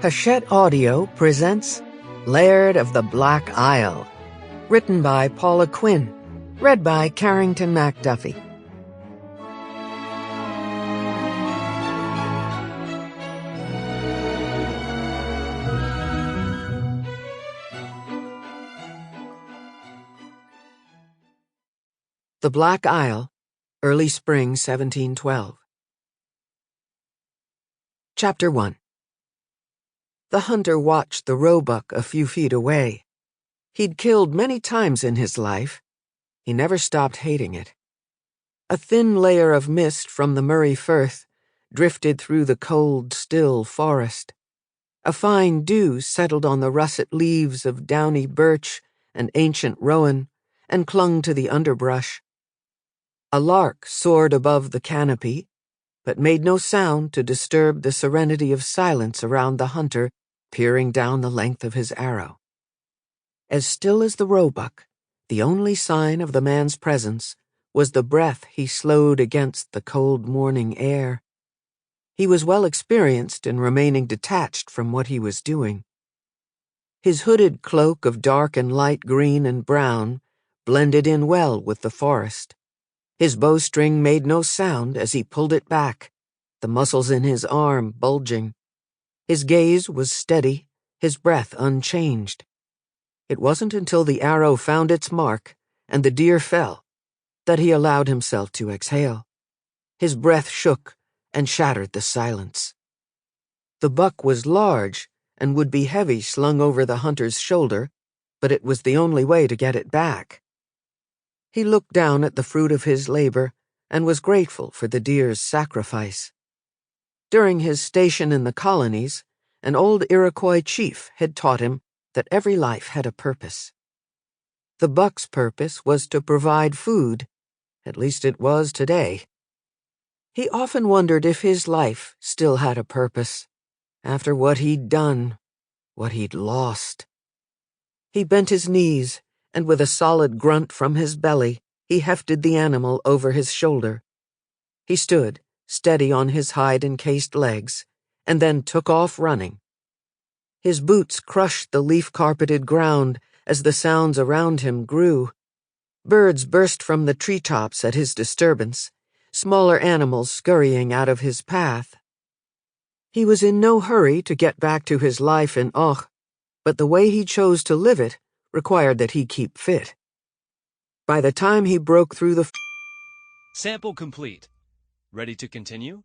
Hachette Audio presents Laird of the Black Isle, written by Paula Quinn, read by Carrington MacDuffie. The Black Isle, early spring 1712. Chapter 1. The hunter watched the roebuck a few feet away. He'd killed many times in his life. He never stopped hating it. A thin layer of mist from the Murray Firth drifted through the cold, still forest. A fine dew settled on the russet leaves of downy birch and ancient rowan and clung to the underbrush. A lark soared above the canopy, but made no sound to disturb the serenity of silence around the hunter peering down the length of his arrow. As still as the roebuck, the only sign of the man's presence was the breath he slowed against the cold morning air. He was well experienced in remaining detached from what he was doing. His hooded cloak of dark and light green and brown blended in well with the forest. His bowstring made no sound as he pulled it back, the muscles in his arm bulging. His gaze was steady, his breath unchanged. It wasn't until the arrow found its mark and the deer fell that he allowed himself to exhale. His breath shook and shattered the silence. The buck was large and would be heavy slung over the hunter's shoulder, but it was the only way to get it back. He looked down at the fruit of his labor and was grateful for the deer's sacrifice. During his station in the colonies, an old Iroquois chief had taught him that every life had a purpose. The buck's purpose was to provide food, at least it was today. He often wondered if his life still had a purpose, after what he'd done, what he'd lost. He bent his knees, and with a solid grunt from his belly, he hefted the animal over his shoulder. He stood, steady on his hide-encased legs, and then took off running. His boots crushed the leaf-carpeted ground as the sounds around him grew. Birds burst from the treetops at his disturbance, smaller animals scurrying out of his path. He was in no hurry to get back to his life in Och, but the way he chose to live it required that he keep fit. By the time he broke through the Sample complete. Ready to continue?